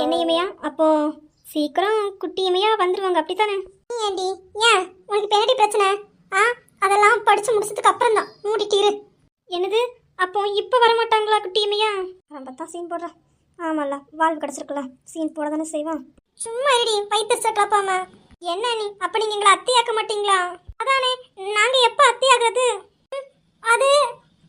என்ன இமையா? அப்போ சீக்கிரம் குட்டி இமையா வந்துருவாங்க அப்படித்தானே? ஏண்டி ஏன் உனக்கு பேரடி பிரச்சனை? ஆ அதெல்லாம் படிச்சு முடிச்சதுக்கு அப்புறம் தான் மூடிட்டு இரு. என்னது? அப்போ இப்போ வரமாட்டாங்களா குட்டி இமையா? ரொம்ப தான் சீன் போடுறா. ஆமால்ல, வாழ்வு கிடச்சிருக்குல்ல, சீன் போட தானே செய்வான். சும்மா இருடி, வயிற்று சக்கலாப்பாம. என்ன நீ அப்ப நீங்க எங்களை அத்தையாக்க மாட்டீங்களா? அதானே, நாங்க எப்ப அத்தையாகிறது? அது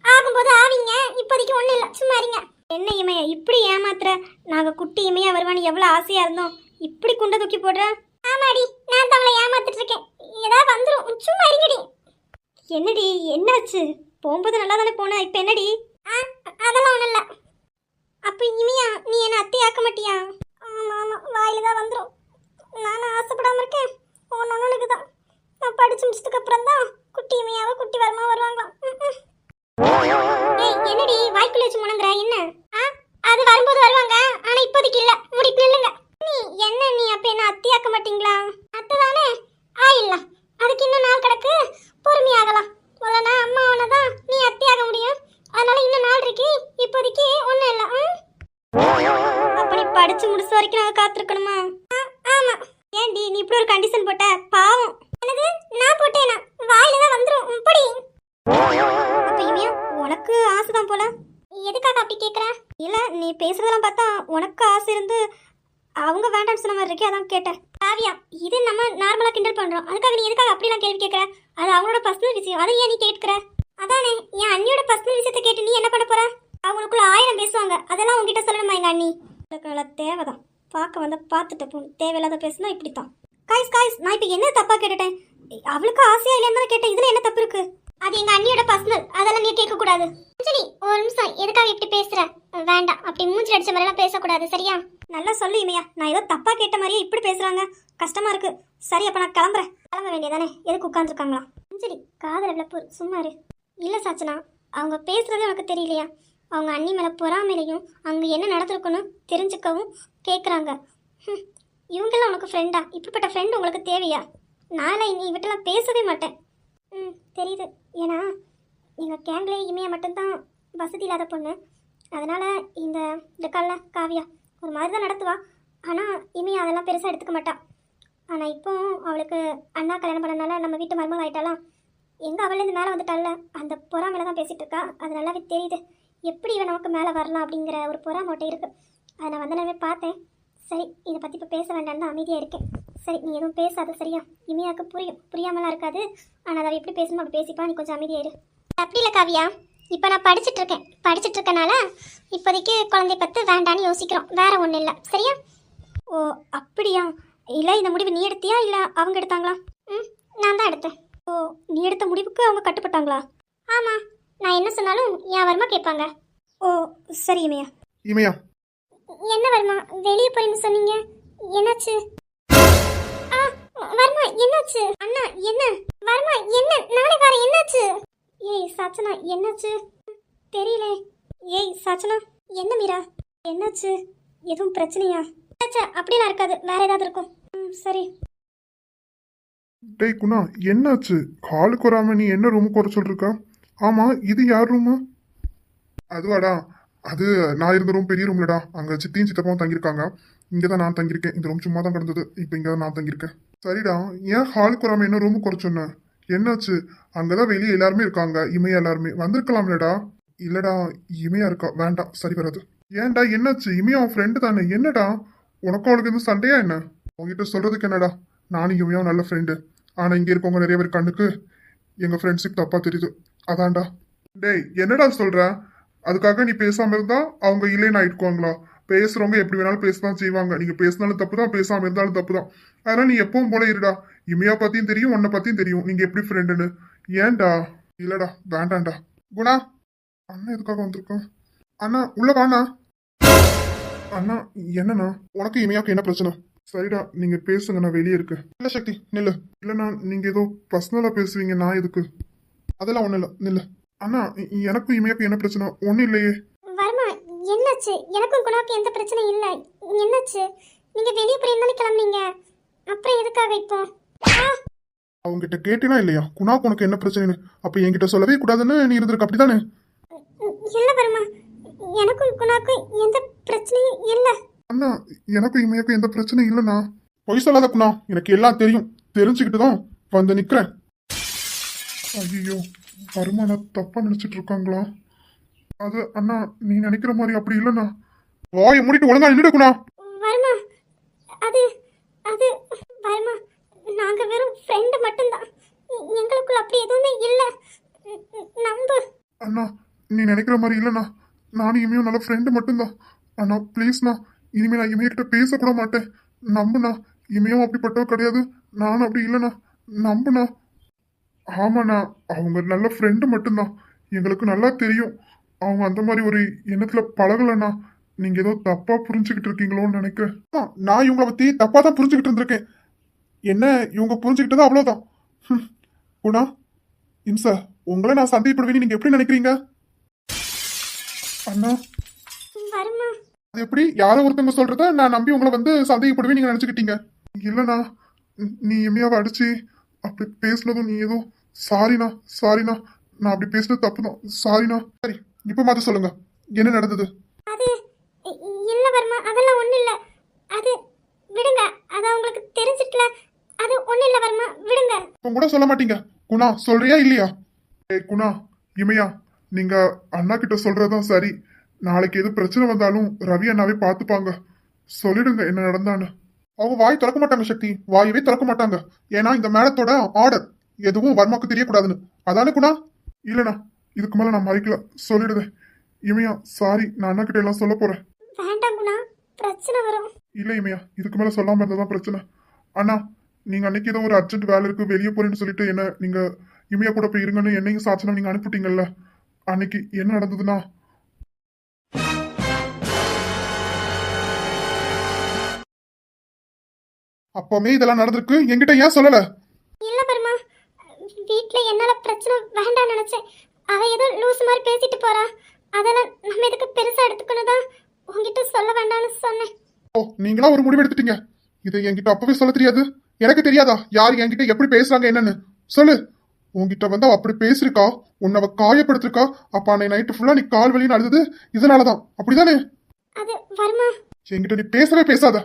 ஆகும்போது ஆவீங்க, இப்போதைக்கு ஒண்ணும் இல்லை, சும்மா இருங்க. என்ன இமையா இப்படி ஏமாத்துற? நாங்க குட்டி இமையா வருவான்னு எவ்வளவு ஆசையா இருந்தோம், இப்படி குண்டை தூக்கி போடுற. ஆமாடி, நான் தவளை ஏமாத்திட்டு இருக்கேன், ஏதாவது வந்துடும், சும்மா இருங்கடி. என்னடி என்னாச்சு? போகும்போது நல்லா தானே போன, இப்ப என்னடி? அதெல்லாம் ஒண்ணும் இல்லை. அப்ப இமையா நீ என்ன அத்தையாக்க மாட்டியா? ஆமா ஆமா, வாயில தான் வந்துடும். நானும் ஆசைப்படாம இருக்கேன், ஒன்னுக்கு தான். நான் படிச்சு முடிச்சதுக்கு அப்புறம் தான் குட்டி இமையாவோ குட்டி வரமா வருவாங்களாம். ஏய் என்னடி வாய்க்குள்ள வச்சு முணங்குற? என்ன? அது வரும்போது வருவாங்க, ஆனா இப்போதைக்கு இல்ல, மூடிட்டு நில்லுங்க. நீ என்ன நீ அப்ப என்ன அத்தையாக்க மாட்டீங்களா? அத்தை தானே ஆயிடலாம், அதுக்கு இன்னும் நாள் கிடக்கு, பொறுமையாகலாம். முதல்ல அம்மாவனை தான் நீ அத்தையாக முடியும், அதனால இன்னும் நாள் இருக்கு, இப்போதைக்கு ஒன்றும் இல்லை. அப்ப நீ படிச்சு முடிச்ச வரைக்கும் நாங்கள் காத்திருக்கணுமா? ஆமா. ஏன்டி நீ இப்படி ஒரு கண்டிஷன் போட்ட? பாவம். என்னது நான் போட்டேனா? வாயில தான் வந்துரும், இப்படி. அப்ப இமையா உனக்கு ஆசைதான் போல. எதுக்காக அப்படி கேட்குற? இல்லை நீ பேசுறதெல்லாம் பார்த்தா உனக்கு ஆசை இருந்து அவங்க வேண்டாம்னு சொன்ன மாதிரி இருக்கே, அதான் கேட்டேன். காவியா, இது நம்ம நார்மலாக கிண்டல் பண்ணுறோம், அதுக்காக நீ எதுக்காக அப்படிலாம் கேள்வி கேட்குற? அது அவங்களோட பர்சனல் விஷயம், அதை ஏன் நீ கேட்குற? அதானே, என் அண்ணியோட பர்சனல் விஷயத்தை கேட்டு நீ என்ன பண்ண போற? அவங்களுக்குள்ள 1000 பேசுவாங்க, அதெல்லாம் உங்ககிட்ட சொல்லணுமா? எங்கள் அண்ணி தேவைதான், பார்க்க வந்த பார்த்துட்டு போகணும், தேவையில்லாத பேசுனா இப்படித்தான். காய்ஸ் நான் இப்போ என்ன தப்பா கேட்டுட்டேன்? அவளுக்கு ஆசையா இல்லைன்னு கேட்டேன், இதில் என்ன தப்பு இருக்கு? அது எங்கள் அண்ணியோட பர்சனல், அதெல்லாம் நீ கேட்கக்கூடாது. சரி ஒரு நிமிஷம், எதுக்காக இப்படி பேசுற? வேண்டாம், அப்படி மூஞ்சி அடிச்ச மாதிரிலாம் பேசக்கூடாது, சரியா? நல்லா சொல்லு இமையா, நான் ஏதோ தப்பா கேட்ட மாதிரியே இப்படி பேசுறாங்க, கஷ்டமா இருக்கு. சரி அப்ப நான் கிளம்புறேன். கிளம்ப வேண்டியதானே, எதுக்கு உட்காந்துருக்காங்களா? சரி காதல விளப்பு, சும்மா இரு. இல்லை சாச்சனா, அவங்க பேசுறது எனக்கு தெரியலையா? அவங்க அண்ணி மேலே பொறாமையிலையும் அங்கே என்ன நடந்திருக்குன்னு தெரிஞ்சுக்கவும் கேட்குறாங்க. இவங்கெல்லாம் உனக்கு ஃப்ரெண்டா? இப்படிப்பட்ட ஃப்ரெண்ட் உங்களுக்கு தேவையா? நாளை நீ இவட்டெல்லாம் பேசவே மாட்டேன். தெரியுது, ஏன்னா எங்கள் கேங்லேயே இமையை மட்டும்தான் வசதி இல்லாத பொண்ணு, அதனால் இந்த இருக்கால காவியா ஒரு மாதிரி தான் நடத்துவா, ஆனால் இமையை அதெல்லாம் பெருசாக எடுத்துக்க மாட்டா. ஆனால் இப்போ அவளுக்கு அண்ணா கல்யாணம் பண்ணனால நம்ம வீட்டு மருமகள் ஆகிட்டாலாம், எங்கே அவளேருந்து மேலே வந்துட்டால, அந்த பொறாமையில தான் பேசிகிட்டு இருக்கா. அது நல்லாவே தெரியுது, எப்படி இவன் நமக்கு மேலே வரலாம் அப்படிங்கிற ஒரு பொறாமோட்டை இருக்குது. அதை நான் வந்தனவே பார்த்தேன். சரி இதை பற்றி இப்போ பேச வேண்டாம்னு தான் அமைதியாக இருக்கேன். சரி நீ எதுவும் பேசாத, சரியா? இமையாவுக்கு புரியும், புரியாமலாம் இருக்காது, ஆனால் அதை எப்படி பேசணும் அப்படி பேசிப்பா, நீ கொஞ்சம் அமைதியாயிரு. அப்படி இல்லை காவியா, இப்போ நான் படிச்சுட்டு இருக்கனால இப்போதைக்கு குழந்தை பற்றி வேண்டான்னு யோசிக்கிறோம், வேற ஒன்றும் இல்லை, சரியா? ஓ அப்படியா? இல்லை இந்த முடிவு நீ எடுத்தியா இல்லை அவங்க எடுத்தாங்களா? நான் தான் எடுத்தேன். ஓ நீ எடுத்த முடிவுக்கு அவங்க கட்டுப்பட்டாங்களா? ஆமாம், நான் என்ன சொன்னாலும் என் வருமா கேட்பாங்க. ஓ சரி இமையா. இமையா என்ன வருமா, வெளியே போறேன்னு சொன்னீங்க, என்னாச்சு? வருமா என்னாச்சு? அண்ணா என்ன? வருமா என்ன? நாளை வர, என்னாச்சு? ஏய் சாச்சனா என்னாச்சு? தெரியல. ஏய் சாச்சனா என்ன மீரா என்னாச்சு? எதுவும் பிரச்சனையா? அப்படிலாம் இருக்காது, வேற ஏதாவது இருக்கும். சரி. டேய் குணா, என்னாச்சு? காலுக்கு வராம நீ என்ன ரூமுக்கு வர சொல்லிருக்கா? ஆமா, இது யார் ரூமு? அதுவாடா, அது நான் இருந்த ரூம் பெரிய ரூம்லடா, அங்க சித்தியும் சித்தப்பாவும் தங்கியிருக்காங்க, இங்கதான் நான் தங்கியிருக்கேன். இந்த ரூம் சும்மா தான் கிடந்தது, இப்போ இங்க தான் நான் தங்கியிருக்கேன். சரிடா, ஏன் ஹாலுக்கு வராம என்ன ரூமுக்கு குறை சொன்ன? என்னாச்சு? அங்கதான் வெளியே எல்லாருமே இருக்காங்க, இமையா எல்லாருமே வந்திருக்கலாம்லடா. இல்லடா இமையா இருக்கா, வேண்டாம், சரி வராது. ஏன்டா என்னாச்சு? இமையா அவன் ஃப்ரெண்டு தானே, என்னடா உனக்கும் அவளுக்கு எதுவும் சண்டையா என்ன? உங்ககிட்ட சொல்றதுக்கு என்னடா, நானும் இமையாவும் நல்ல ஃப்ரெண்டு, ஆனா இங்க இருக்கவங்க நிறைய பேர் கண்ணுக்கு எங்க ஃப்ரெண்ட்ஷிப் தப்பா தெரியுது, அதான்டா. டேய் என்னடா சொல்ற? அதுக்காக நீ பேசாம இருந்தா அவங்க இல்லைன்னு ஆயிட்டுக்குவாங்களா? பேசுறவங்க எப்படி வேணாலும் பேசதான் செய்வாங்க, நீங்க பேசினாலும் தப்பு தான், பேசாம இருந்தாலும் தப்பு தான். அதனால நீ எப்பவும் போல இருடா. இமையா பத்தியும் தெரியும், உன்னை பத்தியும் தெரியும், நீங்க எப்படி ஃப்ரெண்டுன்னு. ஏன்டா? இல்லடா வேண்டாம்டா. குணா, அண்ணா எதுக்காக வந்திருக்கோம்? அண்ணா உள்ள வாண்ணா. அண்ணா என்னண்ணா, உனக்கு இமையாவுக்கு என்ன பிரச்சனை? சரிடா நீங்க பேசுங்க, நான் வெளியே இருக்கேன். இல்ல சக்தி நில்லு. இல்லண்ணா நீங்க ஏதோ பர்சனலா பேசுவீங்க, நான் எதுக்கு? அதெல்லாம் ஒண்ணும் இல்ல, நில்லு. அண்ணா எனக்கும் இமையாவுக்கு என்ன பிரச்சனை? ஒன்னும் இல்லையே. வருமா என்னாச்சு? எனக்கும் குணாவுக்கு எந்த பிரச்சனையும் இல்லை, என்னாச்சு? நீங்க வெளியே போய் என்ன கிளம்புனீங்க, அப்புறம் எதுக்காக இப்போ? அவங்ககிட்ட கேட்டினா இல்லையா குணாவுக்கு உனக்கு என்ன பிரச்சனைன்னு? அப்ப என்கிட்ட சொல்லவே கூடாதுன்னு நீ இருந்திருக்க, அப்படித்தானே? இல்ல வருமா, எனக்கும் குணாவுக்கும் எந்த பிரச்சனையும் இல்லை. அண்ணா எனக்கும் இமையாக்கும் எந்த பிரச்சனையும் இல்லைண்ணா. பொய் சொல்லாத குணா, எனக்கு எல்லாம் தெரியும். தெரிஞ்சுக்கிட்டு தான் வந்து நிக்கிறேன். ஐயோ, வருமான தப்பா நினைச்சிட்டு இருக்காங்களா? அது அண்ணா நீ நினைக்கிற மாதிரி அப்படி இல்லைண்ணா. வாயை மூடிட்டு ஒழுங்கா நின்றுக்குண்ணா. வருமா, அது அது வருமா, நாங்க வெறும் ஃப்ரெண்டு மட்டும்தான். எங்களுக்குள்ள அப்படி எதுவுமே இல்ல. நம்பு. அண்ணா நீ நினைக்கிற மாதிரி இல்லைண்ணா. நானும் இமையும் நல்ல ஃப்ரெண்டு மட்டும்தான். அண்ணா ப்ளீஸ்ண்ணா, இனிமே நான் இமைய கிட்ட பேசக்கூட மாட்டேன். நம்புண்ணா, இமையும் அப்படிப்பட்டவ கிடையாது. நானும் அப்படி இல்லைண்ணா. நம்புண்ணா. ஆமாண்ணா, அவங்க நல்ல ஃப்ரெண்டு மட்டும்தான். எங்களுக்கு நல்லா தெரியும் அவங்க அந்த மாதிரி ஒரு எண்ணத்துல பழகலண்ணா. நீங்க ஏதோ தப்பா புரிஞ்சுக்கிட்டு இருக்கீங்களோன்னு நினைக்கிறேன். நான் இவங்கள பத்தி தப்பா தான் புரிஞ்சுக்கிட்டு இருந்திருக்கேன். என்ன இவங்க புரிஞ்சுக்கிட்டதோ அவ்வளவுதான். குணா, இம்சா, உங்களை நான் சந்தேகப்படுவேன்னு நீங்க எப்படி நினைக்கிறீங்க? அண்ணா வருமா, அது எப்படி யாரோ ஒருத்தவங்க சொல்றத நான் நம்பி உங்களை வந்து சந்தேகப்படுவே நீங்க நினைச்சுக்கிட்டீங்க? இல்லண்ணா, நீ எம்மையாவை அடிச்சு அப்படி பேசுனதும் நீ ஏதோ சாரிண்ணா சாரிண்ணா, நான் அப்படி பேசுனது தப்புதான், சாரிண்ணா. சரி, இப்ப மாத்த சொல்லுங்க, என்ன நடந்தது? அது இல்ல வருமா, அதெல்லாம் ஒண்ணு இல்ல. அது விடுங்க, அது உங்களுக்கு தெரிஞ்சிட்டல. அது ஒண்ணு இல்ல வருமா, விடுங்க. இப்ப கூட சொல்ல மாட்டீங்க குணா, சொல்றியா இல்லையா? ஏய் குணா, இமையா, நீங்க அண்ணா கிட்ட சொல்றதுதான் சரி. நாளைக்கு எது பிரச்சனை வந்தாலும் ரவி அண்ணாவே பாத்துப்பாங்க. சொல்லிடுங்க என்ன நடந்தான்னு. அவங்க வாய் திறக்க மாட்டாங்க சக்தி, வாயவே திறக்க மாட்டாங்க. ஏன்னா இந்த மேடத்தோட ஆர்டர் எதுவும் வர்மாக்கு தெரியக்கூடாதுன்னு. அதானே குணா? இல்லண்ணா, இதுக்கு மேல நான் மறைக்கல, சொல்லிடுதேன். இமையா சாரி, நான் அண்ணா கிட்ட எல்லாம் சொல்ல போறேன். வேண்டாம் குணா, பிரச்சனை வரும். இல்ல இமையா, இதுக்கு மேல சொல்லாம இருந்ததான் பிரச்சனை. அண்ணா, நீங்க அன்னைக்கு ஏதோ ஒரு அர்ஜென்ட் வேலை இருக்கு வெளியே போறேன்னு சொல்லிட்டு என்ன நீங்க இமையா கூட போய் இருங்கன்னு என்னையும் சாட்சனா நீங்க அனுப்பிட்டீங்கல்ல. அன்னைக்கு என்ன நடந்ததுன்னா, அப்பவே இதெல்லாம் நடந்திருக்கு, என்கிட்ட ஏன் சொல்லல? இல்ல வருமா, வீட்ல என்னால பிரச்சனை வேண்டாம் நினைச்சேன். அவ ஏதோ லூஸ் மாதிரி பேசிட்டு போறா. அதெல்லாம் நம்ம எதுக்கு பெருசா எடுத்துக்கணுதா உங்ககிட்ட சொல்ல வேண்டாம்னு சொன்னேன். ஓ, நீங்களா ஒரு முடிவு எடுத்துட்டீங்க. இதை என்கிட்ட அப்பவே சொல்ல தெரியாது? எனக்கு தெரியாதா யார் என்கிட்ட எப்படி பேசுறாங்க என்னன்னு? சொல்லு. உன்கிட்ட வந்து அவ அப்படி பேசிருக்கா, உன்னை அவ காயப்படுத்திருக்கா. அப்ப அன்னை நைட்டு ஃபுல்லா நீ கால் வலின்னு அழுது இதனாலதான், அப்படிதானே? அது வருமா, என்கிட்ட நீ பேசவே பேசாத.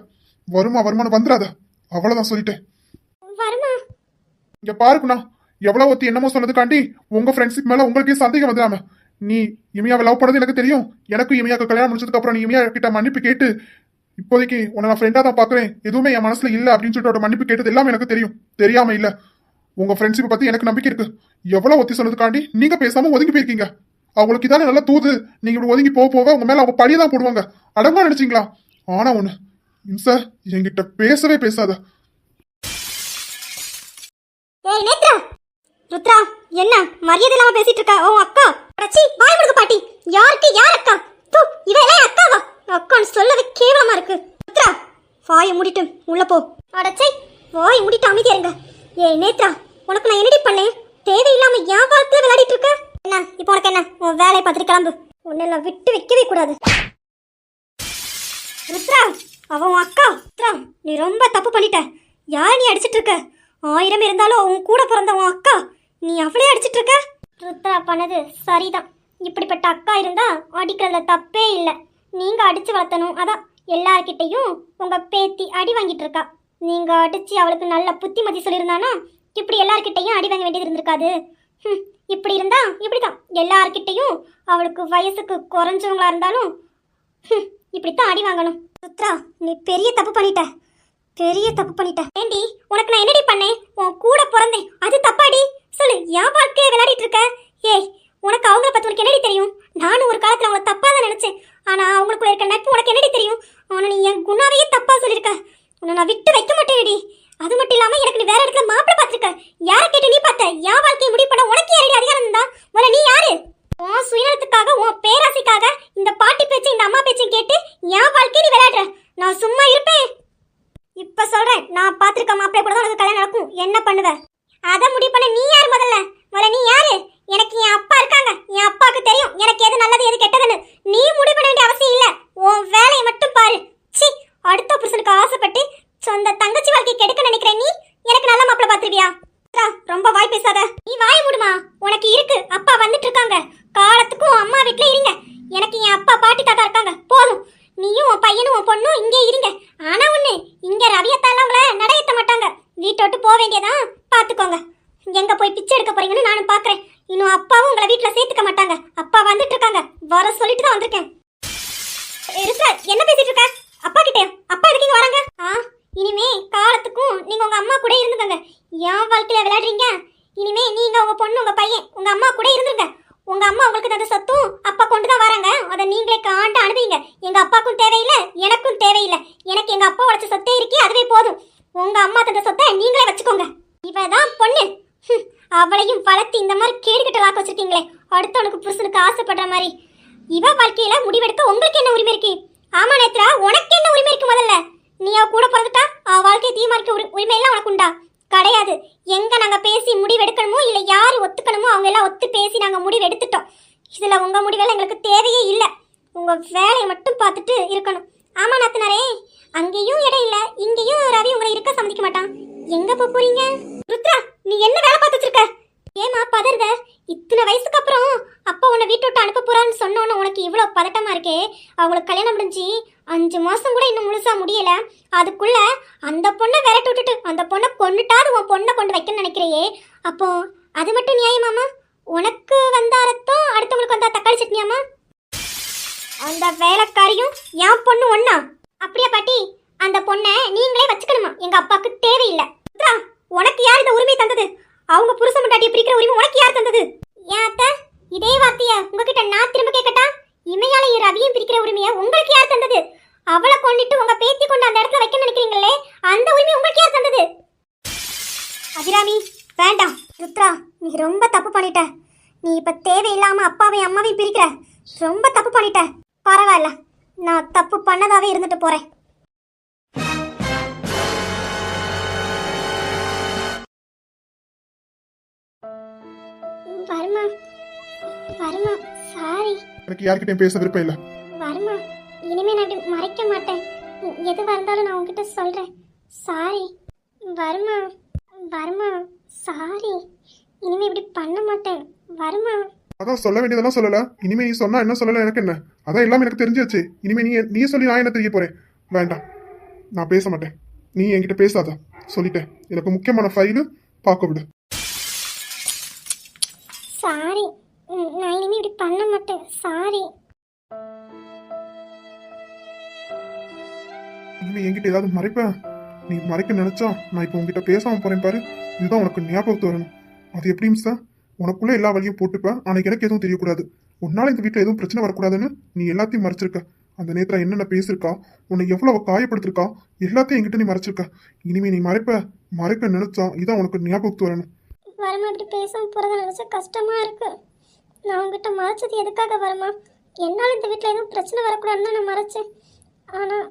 வருமா வருமானம் வந்துடாத, அவ்வளவுதான் சொல்லிட்டேன். வருமா, இங்க பாருக்குண்ணா, எவ்வளவு ஒத்தி என்னமோ சொன்னதுக்காண்டி உங்க ஃப்ரெண்ட்ஷிப் மேல உங்களுக்கே சந்தேகம் வந்துடாம. நீ இமையாவை லவ் பண்ணது எனக்கு தெரியும். எனக்கும் இமையாவுக்கு கல்யாணம் முடிச்சதுக்கு அப்புறம் நீ இமையா கிட்ட மன்னிப்பு கேட்டு, இப்போதைக்கு உன்னை நான் ஃப்ரெண்டா தான் பாக்குறேன், எதுவுமே என் மனசுல இல்ல அப்படின்னு சொல்லிட்டு மன்னிப்பு கேட்டது எல்லாமே எனக்கு தெரியும். தெரியாம இல்ல, உங்க ஃப்ரெண்ட்ஷிப் பத்தி எனக்கு நம்பிக்கை இருக்கு. எவ்வளவு ஒத்தி சொன்னதுக்காண்டி நீங்க பேசாம ஒதுங்கி போயிருக்கீங்க. அவங்களுக்கு இதானே நல்லா தூது. நீங்க இப்படி ஒதுங்கி போக போக உங்க மேல அவங்க பழியதான் போடுவாங்க. அடங்கா நினைச்சீங்களா? ஆனா ஒண்ணு இம்சா, என்கிட்ட பேசவே பேசாத. ஏய் நேத்ரா, ருத்ரா, என்ன மரியாதை இல்லாம பேசிட்டு இருக்க? ஓ அக்கா, அடச்சி வாய் முடுக்கு பாட்டி. யாருக்கு யார் அக்கா? தூ, இவ எல்லாம் அக்காவா? அக்கான்னு சொல்லவே கேவலமா இருக்கு. ருத்ரா, வாயை மூடிட்டு உள்ள போ. அடச்சை, வாயை மூடிட்டு அமைதியா இருங்க. ஏய் நேத்ரா, உனக்கு நான் என்னடி பண்ணேன்? தேவையில்லாம என் வாழ்க்கையில விளையாடிட்டு இருக்க. என்ன இப்போ உனக்கு என்ன? உன் வேலையை பார்த்துட்டு கிளம்பு. உன்னெல்லாம் விட்டு வைக்கவே கூடாது. ருத்ரா, அவன் உன் அக்கா. ருத்ரா, நீ ரொம்ப தப்பு பண்ணிட்ட. யார் நீ அடிச்சிட்டு இருக்க? 1000 இருந்தாலும் உன் கூட பிறந்த உன் அக்கா, நீ அவளே அடிச்சிட்டு இருக்க. ருத்ரா பண்ணது சரிதான். இப்படிப்பட்ட அக்கா இருந்தா அடிக்கிறதுல தப்பே இல்லை. நீங்க அடிச்சு வளர்த்தணும். அதான் எல்லார்கிட்டையும் உங்க பேத்தி அடி வாங்கிட்டு இருக்கா. நீங்க அடிச்சு அவளுக்கு நல்ல புத்திமதி சொல்லியிருந்தானா இப்படி எல்லார்கிட்டையும் அடி வாங்க வேண்டியது இருந்திருக்காது. இப்படி இருந்தா இப்படிதான் எல்லார்கிட்டையும் அவளுக்கு வயசுக்கு குறைஞ்சவங்களா இருந்தாலும் இப்படித்தான் அடி வாங்கணும். ருத்ரா, நீ பெரிய தப்பு பண்ணிட்ட, பெரிய தப்பு பண்ணிட்ட. ஏண்டி, உனக்கு நான் என்னடி பண்ணேன்? உன் கூட பிறந்தேன், அது தப்பாடி? சொல்லு, என் வாழ்க்கையை விளையாடிட்டு இருக்க. ஏய், உனக்கு அவங்கள பத்தி உனக்கு என்னடி தெரியும்? நானும் ஒரு காலத்துல அவங்கள தப்பா தான் நினைச்சேன். ஆனா அவங்களுக்குள்ள இருக்க நட்பு உனக்கு என்னடி தெரியும்? ஆனா நீ என் குணாவையே தப்பா சொல்லியிருக்க. உன்னை நான் விட்டு வைக்க மாட்டேன்டி. அது மட்டும் இல்லாம எனக்கு நீ வேற இடத்துல மாப்பிள்ள பார்த்திருக்க. யாரை கேட்டு நீ பார்த்த? என் வாழ்க்கையை முடிவு பண்ண உனக்கு யாரடி அதிகாரம் இருந்தா? முதல்ல நீ யாரு? உன் சுயநலத்துக்காக, உன் பேராசைக்காக இந்த பாட்டி பேச்சு இந்த அம்மா பேச்சையும் கேட்டு என் வாழ்க்கையை நீ விளையாடுற. நான் சும்மா இருப்பேன்? இப்ப சொல்றேன், நான் பார்த்திருக்க மாப்பிள்ளை கூட தான் உனக்கு கல்யாணம் நடக்கும். என்ன பண்ணுவ? அதை முடிவு பண்ண நீ யார்? முதல்ல நீ யாரு? எனக்கு என் அப்பா இருக்காங்க. என் அப்பாவுக்கு தெரியும் எனக்கு எது நல்லது எது கெட்டதுன்னு. நீ முடிவு பண்ண வேண்டிய அவசியம் இல்ல. உன் வேலையை மட்டும் பாரு. சி, அடுத்த புருஷனுக்கு ஆசைப்பட்டு சொந்த தங்கச்சி வாழ்க்கை கெடுக்க நினைக்கிற நீ எனக்கு நல்ல மாப்பிள்ளை பாத்துருவியா? ரொம்ப வாய் பேசாத. நீ வாய மூடுமா. உனக்கு இருக்கு, அப்பா வந்துட்டு இருக்காங்க. காலத்துக்கும் அம்மா வீட்டுல இருங்க. எனக்கு என் அப்பா பாட்டி தாத்தா இருக்காங்க, போதும். நீயும் உன் பையனும் உன் பொண்ணும் இங்கே இருங்க. ஆனா ஒண்ணு, இங்க ரவியத்தால உங்களை நடையத்த மாட்டாங்க. வீட்டை விட்டு போக வேண்டியதான். பாத்துக்கோங்க. எங்க போய் பிச்சை எடுக்க போறீங்கன்னு நானும் பாக்குறேன். இன்னும் அப்பாவும் உங்களை வீட்டுல சேர்த்துக்க மாட்டாங்க. அப்பா வந்துட்டு இருக்காங்க. வர சொல்லிட்டு தான் வந்திருக்கேன். ருத்ரா, என்ன பேசிட்டு இருக்க? அப்பா கிட்டே? அப்பா எதுக்கு இங்க வராங்க? இனிமே காலத்துக்கும் நீங்க உங்க அம்மா கூட இருந்துக்கங்க. என் வாழ்க்கையில விளையாடுறீங்க. இனிமே நீங்க உங்க பொண்ணு உங்க பையன் உங்க அம்மா கூட இருந்துருங்க. உங்க அம்மா உங்களுக்கு தந்த சொத்தும் அப்பா கொண்டு தான் வராங்க. அதை நீங்களே காண்டு அனுபவிங்க. எங்க அப்பாக்கும் தேவையில்லை, எனக்கும் தேவையில்லை. எனக்கு எங்க அப்பா உழைச்ச சொத்தே இருக்கே, அதுவே போதும். உங்க அம்மா தந்த சொத்தை நீங்களே வச்சுக்கோங்க. இவதான் பொண்ணு. அவளையும் வளர்த்து இந்த மாதிரி கேடுகிட்ட லாக்க வச்சிருக்கீங்களே, அடுத்தவனுக்கு புருஷனுக்கு ஆசைப்படுற மாதிரி. இவ வாழ்க்கையில முடிவெடுக்க உங்களுக்கு என்ன உரிமை இருக்கு? ஆமா நேத்ரா, உனக்கு என்ன உரிமை இருக்கு? முதல்ல நீ அவ கூட பிறந்துட்டா அவ வாழ்க்கையை தீர்மானிக்க உரிமை எல்லாம் உனக்கு உண்டா? கிடையாது. எங்க நாங்க பேசி முடிவு எடுக்கணுமோ இல்ல யாரு ஒத்துக்கணுமோ அவங்க எல்லாம் ஒத்து பேசி நாங்க முடிவு எடுத்துட்டோம். இதுல உங்க முடிவெல்லாம் எங்களுக்கு தேவையே இல்லை. உங்க வேலையை மட்டும் பார்த்துட்டு இருக்கணும். ஆமா நாத்தனாரே, அங்கேயும் இடம் இல்ல, இங்கேயும் ரவி உங்களை இருக்க சம்மதிக்க மாட்டான். எங்க போறீங்க? ருத்ரா, நீ என்ன வேலை பார்த்து வச்சிருக்க? ஏமா பதறுத? இத்தனை வயசுக்கு அப்புறம் அப்பா உன்னை வீட்டு விட்டு அனுப்ப போறான்னு சொன்னோன்னு உனக்கு இவ்வளவு பதட்டமா இருக்கே. அவங்களுக்கு கல்யாணம் முடிஞ்சு 5 மாசம் கூட இன்னும் முழுசா முடியல. அதுக்குள்ள அந்த பொண்ணை விரட்டி விட்டுட்டு அந்த பொண்ணை கொண்டுட்டாது உன் பொண்ணை கொண்டு வைக்கணும்னு நினைக்கிறையே. அப்போ அது மட்டும் நியாயமாமா? உனக்கு வந்தா ரத்தம், அடுத்தவங்களுக்கு வந்தா தக்காளி சட்னியாமா? அந்த வேலைக்காரியும் என் பொண்ணு ஒண்ணா? அப்படியா பாட்டி? அந்த பொண்ணை நீங்களே வச்சுக்கணுமா? எங்க அப்பாவுக்கு தேவையில்லை. உனக்கு யார் இந்த உரிமை தந்தது? அவங்க புருஷ முண்டாட்டியை பிரிக்கிற உரிமை உனக்கு யார் தந்தது? ஏன் அத்தை, இதே வார்த்தைய உங்ககிட்ட நான் திரும்ப கேட்கட்டா? இமையால ரவியும் பிரிக்கிற உரிமையை உங்களுக்கு யார் தந்தது? அவளை கொண்டுட்டு உங்க பேத்தி கொண்டு அந்த இடத்துல வைக்க நினைக்கிறீங்களே, அந்த உரிமை உங்களுக்கு யார் தந்தது? அபிராமி, வேண்டாம். ருத்ரா, நீ ரொம்ப தப்பு பண்ணிட்ட. நீ இப்ப தேவையில்லாம அப்பாவையும் அம்மாவையும் பிரிக்கிற. ரொம்ப தப்பு பண்ணிட்ட. பரவாயில்ல, நான் தப்பு பண்ணதாவே இருந்துட்டு போறேன். வருமா, வருமா, சாரி. எனக்கு யார்கிட்டயும் பேச விருப்பம் இல்ல. வருமா, இனிமே நான் இப்படி மறைக்க மாட்டேன். எதுவா இருந்தாலும் நான் உங்ககிட்ட சொல்றேன். சாரி. வருமா, வருமா, சாரி. இனிமே இப்படி பண்ண மாட்டேன். வருமா. அதான் சொல்ல வேண்டியதெல்லாம் சொல்லல. இனிமே நீ சொன்னா என்ன சொல்லல எனக்கு என்ன? அதான் எல்லாம் எனக்கு தெரிஞ்சாச்சு. இனிமே நீ சொல்லி நான் என்ன தெரிய போறேன்? வேண்டாம், நான் பேச மாட்டேன். நீ என்கிட்ட பேசாத சொல்லிட்டேன். எனக்கு முக்கியமான ஃபைலு பார்க்க விடு. சாரி, நான் இனிமே இப்படி பண்ண மாட்டேன். சாரி. இனிமே என்கிட்ட ஏதாவது மறைப்பேன்? நீ மறைக்க நினைச்சா நான் இப்போ உங்ககிட்ட பேசாம போறேன் பாரு. இதுதான் உனக்கு ஞாபகத்து வரணும். அது எப்படியும் சார், உனக்குள்ள எல்லா வழியும் போட்டுப்பேன். ஆனால் எனக்கு எதுவும் தெரியக்கூடாது. உன்னால இந்த வீட்டில் எதுவும் பிரச்சனை வரக்கூடாதுன்னு நீ எல்லாத்தையும் மறைச்சிருக்க. அந்த நேரத்தில் என்னென்ன பேசியிருக்கா, உன்னை எவ்வளவு காயப்படுத்திருக்கா, எல்லாத்தையும் என்கிட்ட நீ மறைச்சிருக்க. இனிமே நீ மறைக்க நினைச்சா இதான் உனக்கு ஞாபகத்து வரணும். வரமா, இப்படி பேசாம போறத நினைச்சா கஷ்டமா இருக்கு. நான் உங்ககிட்ட மறைச்சது எதுக்காக வருமா? என்னால் இந்த வீட்டில் எதுவும் பிரச்சனை வரக்கூடாதுன்னு தான் நான் மறைச்சேன். ஆனால்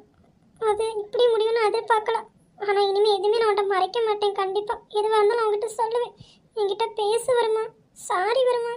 அது இப்படி முடியும்னு எதிர்பார்க்கல. ஆனால் இனிமேல் எதுவுமே நான் உன்கிட்ட மறைக்க மாட்டேன். கண்டிப்பாக எதுவாக இருந்தாலும் நான் உங்ககிட்ட சொல்லுவேன். என்கிட்ட பேச வருமா? சாரி வருமா?